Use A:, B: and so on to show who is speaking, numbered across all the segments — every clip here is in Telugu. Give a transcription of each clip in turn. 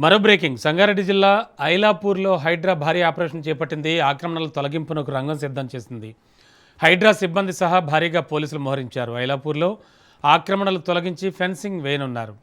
A: మరో బ్రేకింగ్ సంగారెడ్డి జిల్లా ఐలాపూర్లో హైడ్రా భారీ ఆపరేషన్ చేపట్టింది. ఆక్రమణల తొలగింపునకు రంగం సిద్ధం చేసింది. హైడ్రా సిబ్బంది సహా భారీగా పోలీసులు మోహరించారు. ఐలాపూర్లో ఆక్రమణలు తొలగించి ఫెన్సింగ్ వేయనున్నారు.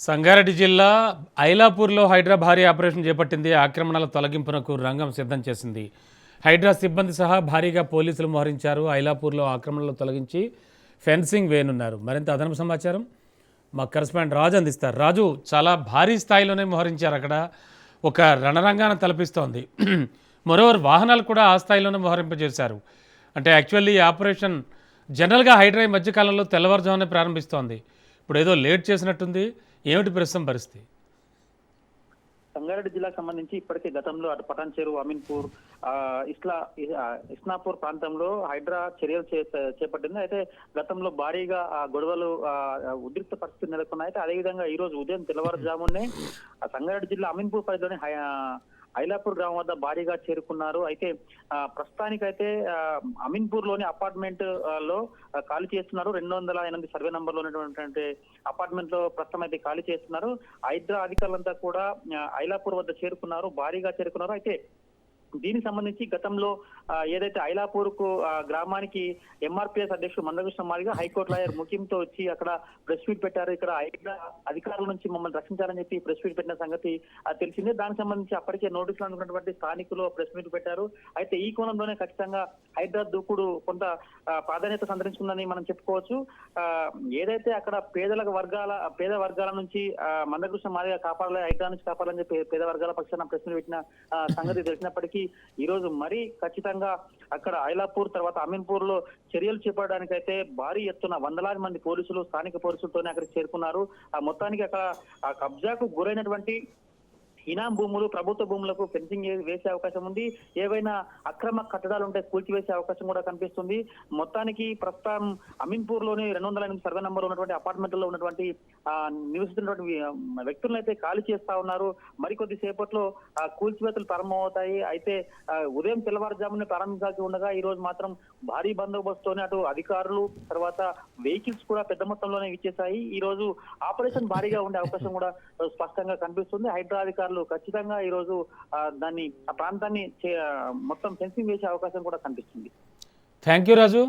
A: సంగారెడ్డి జిల్లా ఐలాపూర్లో హైడ్రా భారీ ఆపరేషన్ చేపట్టింది. ఆక్రమణల తొలగింపునకు రంగం సిద్ధం చేసింది. హైడ్రా సిబ్బంది సహా భారీగా పోలీసులు మోహరించారు. ఐలాపూర్లో ఆక్రమణలు తొలగించి ఫెన్సింగ్ వేయనున్నారు. మరింత అదనపు సమాచారం మా కరెస్పాండెంట్ రాజు అందిస్తారు. రాజు, చాలా భారీ స్థాయిలోనే మోహరించారు. అక్కడ ఒక రణరంగాన తలపిస్తోంది. మరోవర్ వాహనాలు కూడా ఆ స్థాయిలోనే మోహరింపజేశారు. అంటే యాక్చువల్లీ ఈ ఆపరేషన్ జనరల్గా హైడ్రా ఈ మధ్యకాలంలో తెల్లవారుజామునే ప్రారంభిస్తోంది. ఇప్పుడు ఏదో లేట్ చేసినట్టుంది. ఏమిటి ప్రస్తుతం పరిస్థితి?
B: సంగారెడ్డి జిల్లాకు సంబంధించి ఇప్పటికే గతంలో అటు పటాన్చేరు, అమీన్పూర్, ఇస్నాపూర్ ప్రాంతంలో హైడ్రా చర్యలు చేపట్టింది. అయితే గతంలో భారీగా గొడవలు ఉద్రిక్త పరిస్థితులు నెలకొన్నాయి. అయితే అదేవిధంగా ఈ రోజు ఉదయం తెల్లవారుజామునే సంగారెడ్డి జిల్లా అమీన్పూర్ పరిధిలోని ఐలాపూర్ గ్రామం వద్ద భారీగా చేరుకున్నారు. అయితే ప్రస్తుతానికైతే అమీన్పూర్ లోని అపార్ట్మెంట్ లో ఖాళీ చేస్తున్నారు. 208 సర్వే నంబర్ లో ఉన్నటువంటి అపార్ట్మెంట్ లో ప్రస్తుతం అయితే ఖాళీ చేస్తున్నారు. హైడ్రా అధికారులంతా కూడా ఐలాపూర్ వద్ద చేరుకున్నారు, భారీగా చేరుకున్నారు. అయితే దీనికి సంబంధించి గతంలో ఏదైతే ఐలాపూర్ కు గ్రామానికి ఎంఆర్పిఎస్ అధ్యక్షుడు మందకృష్ణ మాదిగ హైకోర్టు లాయర్ ముఖ్యంతో వచ్చి అక్కడ ప్రెస్ మీట్ పెట్టారు. ఇక్కడ హైడ్రా అధికారుల నుంచి మమ్మల్ని రక్షించాలని చెప్పి ప్రెస్ మీట్ పెట్టిన సంగతి తెలిసిందే. దానికి సంబంధించి అప్పటికే నోటీసులు అందుకున్నటువంటి స్థానికులు ప్రెస్ మీట్ పెట్టారు. అయితే ఈ కోణంలోనే ఖచ్చితంగా హైడ్రా దూకుడు కొంత ప్రాధాన్యత సంతరించుకుందని మనం చెప్పుకోవచ్చు. ఏదైతే అక్కడ పేద వర్గాల నుంచి మందకృష్ణ మాదిగ కాపాడాలి, హైడ్రా నుంచి కాపాడాలని చెప్పి పేద వర్గాల పక్షాన ప్రశ్న పెట్టిన సంగతి తెలిసినప్పటికీ ఈ రోజు మరీ ఖచ్చితంగా అక్కడ ఐలాపూర్ తర్వాత అమీన్పూర్ లో చర్యలు చేపట్టడానికైతే భారీ ఎత్తున వందలాది మంది పోలీసులు, స్థానిక పోలీసులతోనే అక్కడికి చేరుకున్నారు. మొత్తానికి అక్కడ కబ్జాకు గురైనటువంటి ఇనాం భూములు, ప్రభుత్వ భూములకు ఫెన్సింగ్ వేసే అవకాశం ఉంది. ఏవైనా అక్రమ కట్టడాలు ఉంటే కూల్చివేసే అవకాశం కూడా కనిపిస్తుంది. మొత్తానికి ప్రస్తుతం అమీన్పూర్ లోని 208 సర్వే నంబర్ ఉన్నటువంటి అపార్ట్మెంట్ లో ఉన్నటువంటి నివసిస్తున్నటువంటి వ్యక్తులను అయితే ఖాళీ చేస్తా ఉన్నారు. మరికొద్ది సేపట్లో కూల్చివేతలు ప్రారంభమవుతాయి. అయితే ఉదయం తెల్లవారుజామునే ప్రారంభించాల్సి ఉండగా ఈ రోజు మాత్రం భారీ బందోబస్తుతోనే అటు అధికారులు తర్వాత వెహికల్స్ కూడా పెద్ద మొత్తంలోనే ఇచ్చేసాయి. ఈ రోజు ఆపరేషన్ భారీగా ఉండే అవకాశం కూడా స్పష్టంగా కనిపిస్తుంది. హైడ్రా అధికారులు ఖచ్చితంగా ఈ రోజు ఆ ప్రాంతాన్ని మొత్తం ఫెన్సింగ్ వేసే అవకాశం కూడా కనిపిస్తుంది.
A: Thank you Raju.